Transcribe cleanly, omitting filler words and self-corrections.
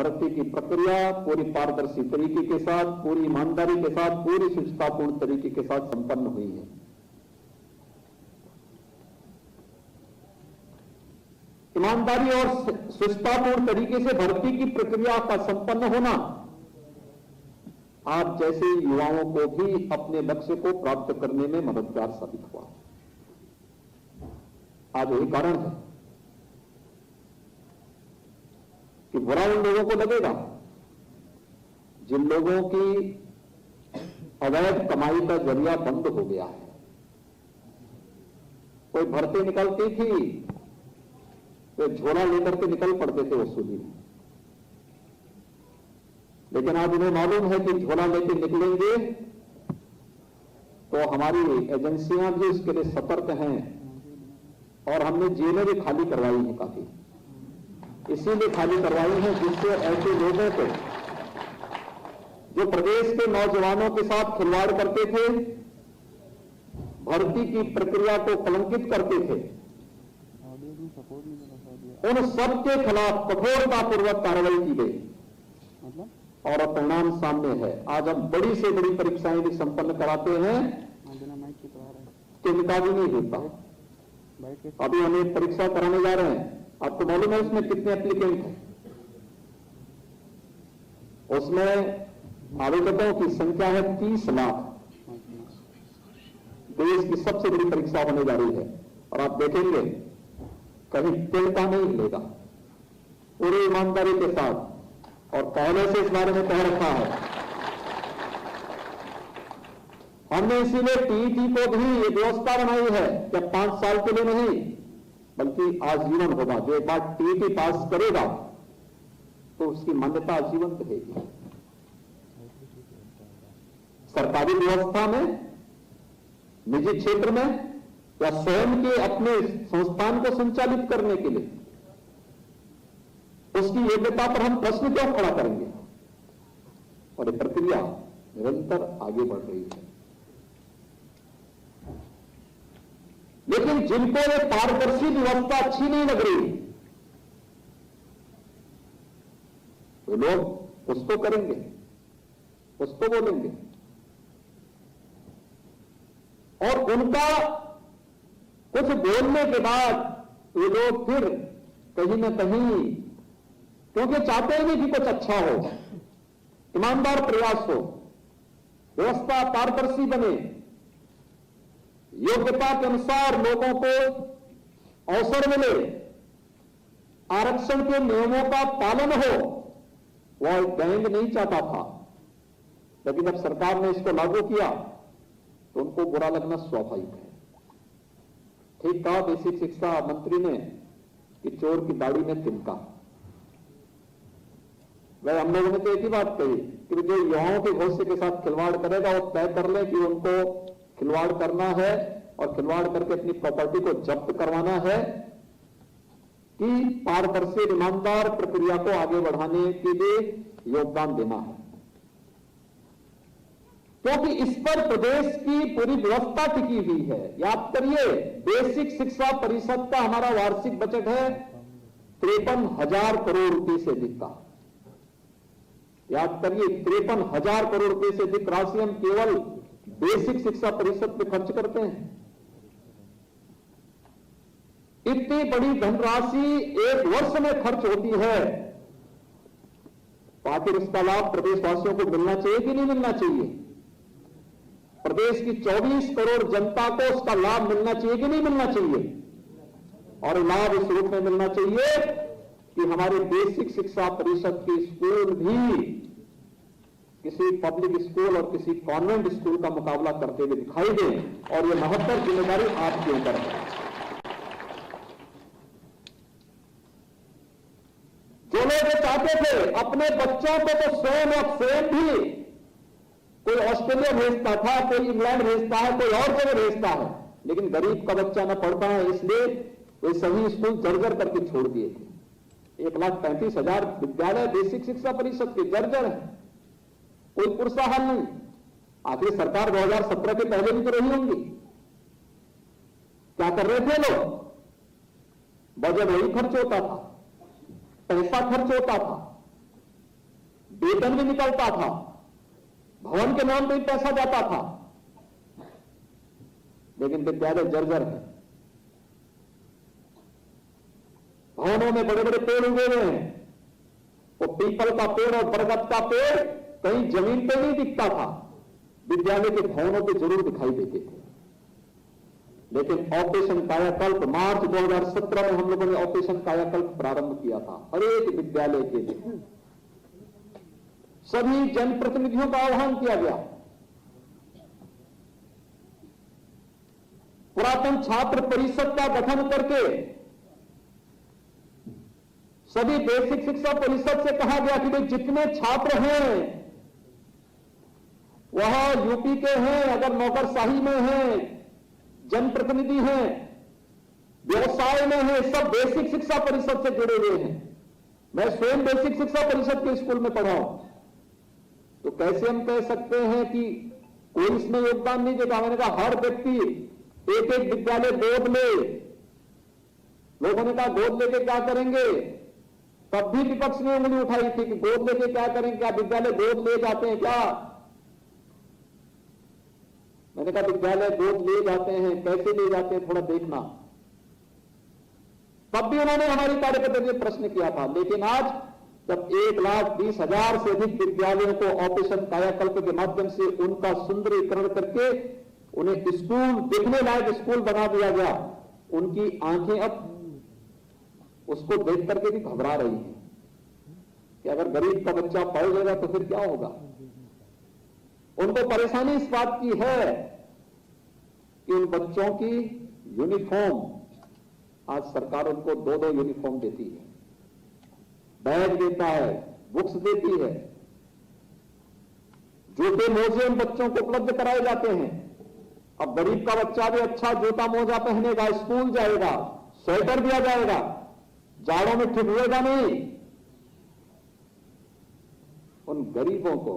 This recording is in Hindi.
भर्ती की प्रक्रिया पूरी पारदर्शी तरीके के साथ, पूरी ईमानदारी के साथ, पूरी शुचितापूर्ण तरीके के साथ संपन्न हुई है। ईमानदारी और शुचितापूर्ण तरीके से भर्ती की प्रक्रिया का संपन्न होना आप जैसे युवाओं को भी अपने लक्ष्य को प्राप्त करने में मददगार साबित हुआ। आज यही कारण है कि बुरा उन लोगों को लगेगा जिन लोगों की अवैध कमाई का जरिया बंद हो गया है। कोई भर्ती निकलती थी, वे झोला लेकर के निकल पड़ते थे वसूली में, लेकिन आज उन्हें मालूम है कि झोला लेकर निकलेंगे तो हमारी एजेंसियां भी इसके लिए सतर्क हैं और हमने जेलें भी खाली करवाई हैं, काफी इसीलिए खाली करवाई हैं जिससे ऐसे लोगों को जो प्रदेश के नौजवानों के साथ खिलवाड़ करते थे, भर्ती की प्रक्रिया को कलंकित करते थे, उन सबके खिलाफ कठोरतापूर्वक कार्रवाई की गई और परिणाम सामने है। आज हम बड़ी से बड़ी परीक्षाएं भी संपन्न कराते हैं कि निकाल नहीं होता। अभी हम एक परीक्षा कराने जा रहे हैं, आपको मालूम है उसमें कितने एप्लीकेंट हैं? उसमें आवेदकों की संख्या है 30 लाख। देश की सबसे बड़ी परीक्षा होने जा रही है और आप देखेंगे कहीं तिल का नहीं मिलेगा, पूरी ईमानदारी के साथ, और पहले से इस बारे में कह रखा है। हमने इसीलिए टीईटी को भी ये व्यवस्था बनाई है कि 5 साल के लिए नहीं बल्कि आजीवन होगा। जो एक बार टीईटी पास करेगा तो उसकी मान्यता आजीवन रहेगी। सरकारी व्यवस्था में, निजी क्षेत्र में या स्वयं के अपने संस्थान को संचालित करने के लिए उसकी योग्यता पर हम प्रश्न क्यों खड़ा करेंगे? और ये प्रक्रिया निरंतर आगे बढ़ रही है। लेकिन जिनको ये पारदर्शी व्यवस्था अच्छी नहीं लग रही वो लोग उसको करेंगे, उसको बोलेंगे और उनका कुछ बोलने के बाद ये लोग फिर कहीं ना कहीं, क्योंकि चाहते ही नहीं कि कुछ अच्छा हो, ईमानदार प्रयास हो, व्यवस्था पारदर्शी बने, योग्यता के अनुसार लोगों को अवसर मिले, आरक्षण के नियमों का पालन हो, वह गैंग नहीं चाहता था। लेकिन जब सरकार ने इसको लागू किया तो उनको बुरा लगना स्वाभाविक है। ठीक कहा बेसिक शिक्षा मंत्री ने कि चोर की दाढ़ी में तिनका। वह हम लोगों ने तो एक ही बात कही कि जो युवाओं के भविष्य के साथ खिलवाड़ करेगा वो तय कर ले कि उनको खिलवाड़ करना है और खिलवाड़ करके अपनी प्रॉपर्टी को जब्त करवाना है कि पारदर्शी ईमानदार प्रक्रिया को आगे बढ़ाने के लिए योगदान देना है। क्योंकि इस पर प्रदेश की पूरी व्यवस्था टिकी हुई है। याद करिए, बेसिक शिक्षा परिषद का हमारा वार्षिक बजट है 53,000 करोड़ रुपए से अधिक का। याद करिए, 53,000 करोड़ रुपए से अधिक राशि हम केवल बेसिक शिक्षा परिषद पे खर्च करते हैं। इतनी बड़ी धनराशि एक वर्ष में खर्च होती है तो आखिर इसका लाभ प्रदेशवासियों को मिलना चाहिए कि नहीं मिलना चाहिए? प्रदेश की 24 करोड़ जनता को उसका लाभ मिलना चाहिए कि नहीं मिलना चाहिए? और लाभ इस रूप में मिलना चाहिए कि हमारे बेसिक शिक्षा परिषद के स्कूल भी किसी पब्लिक स्कूल और किसी कॉन्वेंट स्कूल का मुकाबला करते हुए दिखाई दें। और यह महत्वपूर्ण जिम्मेदारी आपके ऊपर है। जो लोग चाहते थे अपने बच्चों को तो स्वयं भी कोई ऑस्ट्रेलिया भेजता था, कोई इंग्लैंड भेजता है, कोई और जगह भेजता है, लेकिन गरीब का बच्चा न पढ़ता है इसलिए वे सभी स्कूल जर्जर करके छोड़ दिए थे। 1,35,000 विद्यालय बेसिक शिक्षा परिषद के जर्जर है, कोई पुरसा हाल नहीं। आखिर सरकार 2017 के पहले भी तो रही होंगी। क्या कर रहे थे लोग? बजट वही खर्च होता था, पैसा खर्च होता था, वेतन भी निकलता था, भवन के नाम पे पैसा जाता था, लेकिन विद्यालय जर्जर है। भवनों में बड़े बड़े पेड़ उगे हुए हैं, वो पीपल का पेड़ और बरगद का पेड़ कहीं जमीन पे नहीं दिखता था, विद्यालय के भवनों पे जरूर दिखाई देते थे। लेकिन ऑपरेशन कायाकल्प मार्च 2017 में हम लोगों ने ऑपरेशन कायाकल्प प्रारंभ किया था। हर एक विद्यालय के लिए सभी जनप्रतिनिधियों का आह्वान किया गया। पुरातन छात्र परिषद का गठन करके सभी बेसिक शिक्षा परिषद से कहा गया कि भाई जितने छात्र हैं वह यूपी के हैं, अगर नौकरशाही में हैं, जनप्रतिनिधि हैं, व्यवसाय में हैं, सब बेसिक शिक्षा परिषद से जुड़े हुए हैं। मैं स्वयं बेसिक शिक्षा परिषद के स्कूल में पढ़ा हूं, तो कैसे हम कह सकते हैं कि कोई इसमें योगदान नहीं देगा? मैंने कहा हर व्यक्ति एक एक विद्यालय गोद ले। लोगों ने कहा गोद लेके क्या करेंगे? तब भी विपक्ष ने उंगली उठाई थी कि गोद लेके क्या करेंगे, क्या विद्यालय गोद ले जाते हैं क्या? मैंने कहा विद्यालय गोद ले जाते हैं, कैसे ले जाते हैं थोड़ा देखना। तब भी उन्होंने हमारी कार्यकर्ता से प्रश्न किया था। लेकिन आज जब 1,20,000 से अधिक विद्यालयों को ऑपरेशन कायाकल्प के माध्यम से उनका सुंदरीकरण करके उन्हें स्कूल दिखने लायक स्कूल बना दिया गया, उनकी आंखें अब उसको देख करके भी घबरा रही हैं कि अगर गरीब का बच्चा पढ़ जाएगा तो फिर क्या होगा। उनको परेशानी इस बात की है कि उन बच्चों की यूनिफॉर्म, आज सरकार उनको 2-2 यूनिफॉर्म देती है, बैग देता है, बुक्स देती है, जूते मोजे उन बच्चों को उपलब्ध कराए जाते हैं। अब गरीब का बच्चा भी अच्छा जूता मोजा पहनेगा, स्कूल जाएगा, स्वेटर दिया जाएगा, जाड़ों में ठिठुरेगा नहीं। उन गरीबों को